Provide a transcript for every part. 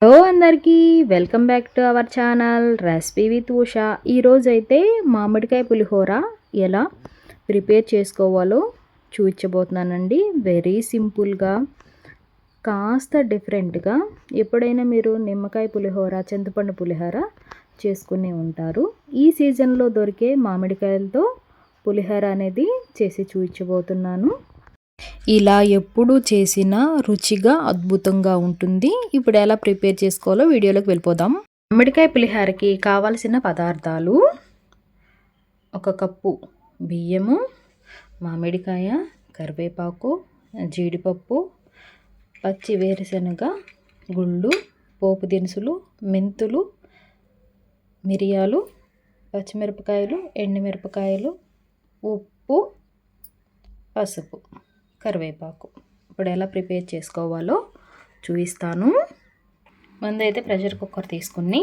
Hello అందరికీ welcome back to our channel recipe with Usha. ఈరోజైతే మామిడికాయ పులిహోర ఎలా ప్రిపేర్ చేసుకోవాలో చూపించబోతున్నానండి. వెరీ సింపుల్గా, కాస్త డిఫరెంట్గా. ఎప్పుడైనా మీరు నిమ్మకాయ పులిహోర, చింతపండు పులిహోర చేసుకుని ఉంటారు. ఈ సీజన్లో దొరికే మామిడికాయలతో పులిహోర అనేది చేసి చూపించబోతున్నాను. ఇలా ఎప్పుడు చేసినా రుచిగా అద్భుతంగా ఉంటుంది. ఇప్పుడు ఎలా ప్రిపేర్ చేసుకోవాలో వీడియోలోకి వెళ్ళిపోదాం. మామిడికాయ పులిహోరకి కావాల్సిన పదార్థాలు: 1 కప్పు బియ్యము, మామిడికాయ, కరివేపాకు, జీడిపప్పు, పచ్చి వేరుశనగ గుళ్ళు, పోపు దినుసులు, మెంతులు, మిరియాలు, పచ్చిమిరపకాయలు, ఎండుమిరపకాయలు, ఉప్పు, పసుపు, కరివేపాకు. ఇప్పుడు ఎలా ప్రిపేర్ చేసుకోవాలో చూపిస్తాను. ముందైతే ప్రెషర్ కుక్కర్ తీసుకుని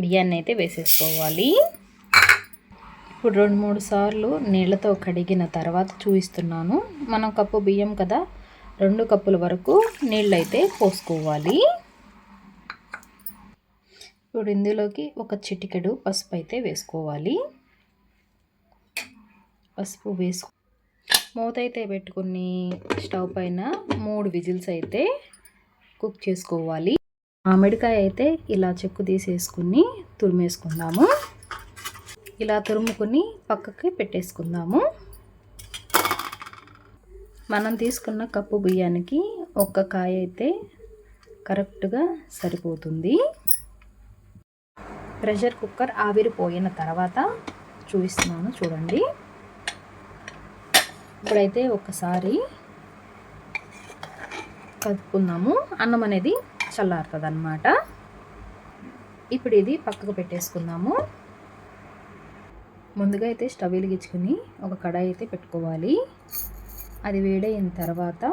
బియ్యాన్ని అయితే వేసేసుకోవాలి. ఇప్పుడు 2-3 సార్లు నీళ్ళతో కడిగిన తర్వాత చూపిస్తున్నాను. మనం కప్పు బియ్యం కదా, 2 కప్పుల వరకు నీళ్ళు అయితే పోసుకోవాలి. ఇప్పుడు ఇందులోకి 1 చిటికెడు పసుపు అయితే వేసుకోవాలి. పసుపు వేసుకు మూత అయితే పెట్టుకుని స్టవ్ పైన 3 విజిల్స్ అయితే కుక్ చేసుకోవాలి. మామిడికాయ అయితే ఇలా చెక్కు తీసేసుకుని తురిమేసుకుందాము. ఇలా తురుముకుని పక్కకి పెట్టేసుకుందాము. మనం తీసుకున్న కప్పు బియ్యానికి 1 కాయ అయితే కరెక్ట్గా సరిపోతుంది. ప్రెషర్ కుక్కర్ ఆవిరిపోయిన తర్వాత చూపిస్తున్నాను, చూడండి. ఇప్పుడైతే ఒకసారి కలుపుకుందాము. అన్నం అనేది చల్లారుతుంది అన్నమాట. ఇప్పుడు ఇది పక్కకు పెట్టేసుకుందాము. ముందుగా అయితే స్టవ్ వెలిగించుకుని ఒక కడాయి అయితే పెట్టుకోవాలి. అది వేడైన తర్వాత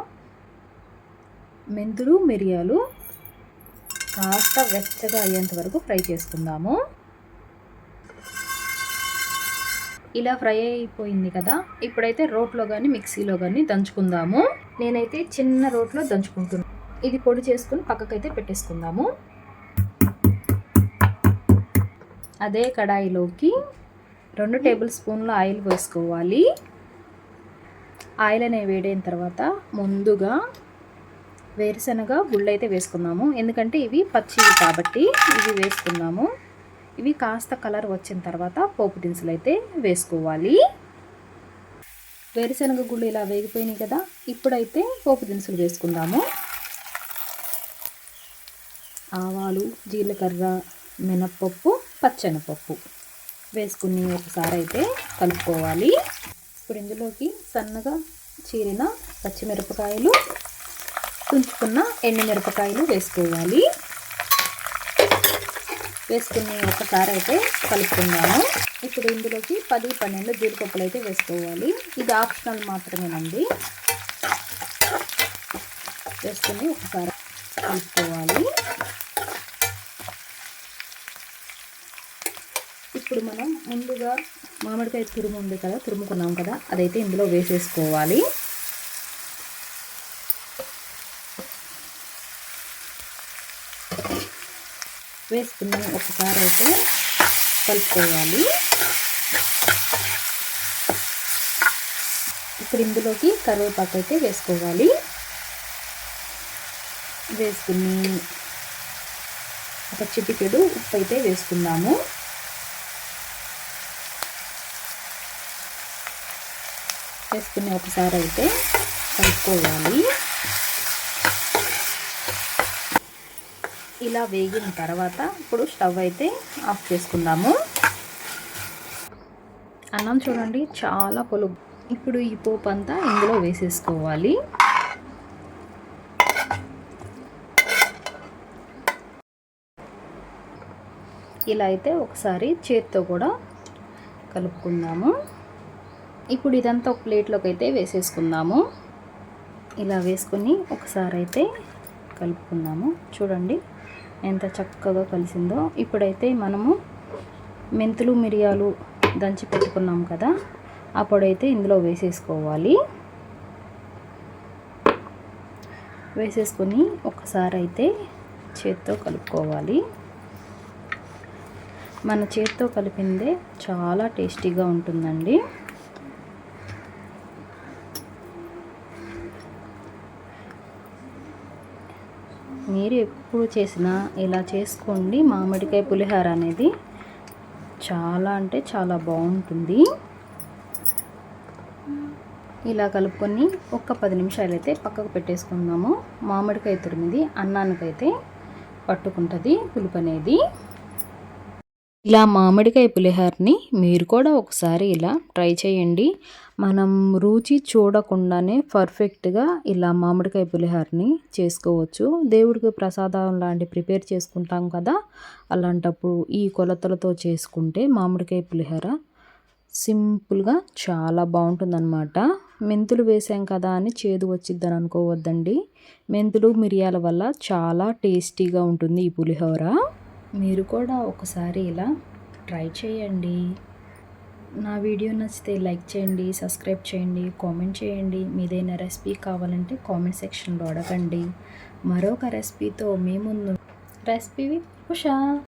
మెంతులు, మిరియాలు కాస్త వెచ్చగా అయ్యేంత వరకు ఫ్రై చేసుకుందాము. ఇలా ఫ్రై అయిపోయింది కదా, ఇప్పుడైతే రోట్లో కానీ మిక్సీలో కానీ దంచుకుందాము. నేనైతే చిన్న రోట్లో దంచుకుంటున్నాను. ఇది పొడి చేసుకుని పక్కకైతే పెట్టేసుకుందాము. అదే కడాయిలోకి 2 టేబుల్ స్పూన్ల ఆయిల్ వేసుకోవాలి. ఆయిల్ అనేవి వేడైన తర్వాత ముందుగా వేరుశనగ గుళ్ళు అయితే వేసుకుందాము. ఎందుకంటే ఇవి పచ్చివి కాబట్టి ఇవి వేసుకుందాము. ఇవి కాస్త కలర్ వచ్చిన తర్వాత పోపు దినుసులు అయితే వేసుకోవాలి. వేరుశనగ గుళ్ళు ఇలా వేగిపోయినాయి కదా, ఇప్పుడైతే పోపు దినుసులు వేసుకుందాము. ఆవాలు, జీలకర్ర, మినప్పప్పు, పచ్చెనపప్పు వేసుకుని ఒకసారి అయితే కలుపుకోవాలి. ఇప్పుడు ఇందులోకి సన్నగా చీరిన పచ్చిమిరపకాయలు, తుంచుకున్న ఎండుమిరపకాయలు వేసుకోవాలి. వేసుకుని ఒకసారి అయితే కలుపుకుందాము. ఇప్పుడు ఇందులోకి 10-12 జీడిపప్పులు అయితే వేసుకోవాలి. ఇది ఆప్షనల్ మాత్రమేనండి. వేసుకుని ఒకసారి కలుపుకోవాలి. ఇప్పుడు మనం ముందుగా మామిడికాయ తురుము ఉంది కదా, తురుముకున్నాం కదా, అదైతే ఇందులో వేసేసుకోవాలి. వేసుకుని ఒకసారి అయితే కలుపుకోవాలి. ఇప్పుడు ఇందులోకి కరివేపాకు అయితే వేసుకోవాలి. వేసుకుని ఒక చిటికెడు ఉప్పు అయితే వేసుకుందాము. వేసుకుని ఒకసారి అయితే కలుపుకోవాలి. ఇలా వేగిన తర్వాత ఇప్పుడు స్టవ్ అయితే ఆఫ్ చేసుకుందాము. అన్నం చూడండి చాలా పొలుగు. ఇప్పుడు ఈ పోపు అంతా ఇందులో వేసేసుకోవాలి. ఇలా అయితే ఒకసారి చేత్తో కూడా కలుపుకుందాము. ఇప్పుడు ఇదంతా ఒక ప్లేట్లోకి అయితే వేసేసుకుందాము. ఇలా వేసుకొని ఒకసారి అయితే కలుపుకుందాము. చూడండి ఎంత చక్కగా కలిసిందో. ఇప్పుడైతే మనము మెంతులు, మిరియాలు దంచి పెట్టుకున్నాం కదా, ఆ పొడి అయితే ఇందులో వేసేసుకోవాలి. వేసేసుకొని ఒకసారి అయితే చేత్తో కలుపుకోవాలి. మన చేత్తో కలిపిందే చాలా టేస్టీగా ఉంటుందండి. మీరు ఎప్పుడు చేసినా ఇలా చేసుకోండి. మామిడికాయ పులిహోర అనేది చాలా అంటే చాలా బాగుంటుంది. ఇలా కలుపుకొని ఒక 10 నిమిషాలు అయితే పక్కకు పెట్టేసుకుందాము. మామిడికాయ తురిమిది అన్నానికైతే పట్టుకుంటుంది పులుపు అనేది. ఇలా మామిడికాయ పులిహోరని మీరు కూడా ఒకసారి ఇలా ట్రై చేయండి. మనం రుచి చూడకుండానే పర్ఫెక్ట్గా ఇలా మామిడికాయ పులిహోరని చేసుకోవచ్చు. దేవుడికి ప్రసాదం లాంటి ప్రిపేర్ చేసుకుంటాం కదా, అలాంటప్పుడు ఈ కొలతలతో చేసుకుంటే మామిడికాయ పులిహోర సింపుల్గా చాలా బాగుంటుందన్నమాట. మెంతులు వేసాం కదా అని చేదు వచ్చిద్దని అనుకోవద్దండి. మెంతులు మిరియాల వల్ల చాలా టేస్టీగా ఉంటుంది ఈ పులిహోర. మీరు కూడా ఒకసారి ఇలా ట్రై చేయండి. నా వీడియో నచ్చితే లైక్ చేయండి, సబ్స్క్రైబ్ చేయండి, కామెంట్ చేయండి. మీదైనా రెసిపీ కావాలంటే కామెంట్ సెక్షన్లో అడగండి. మరొక రెసిపీతో మీ ముందు రెసిపీ విత్ ఉషా.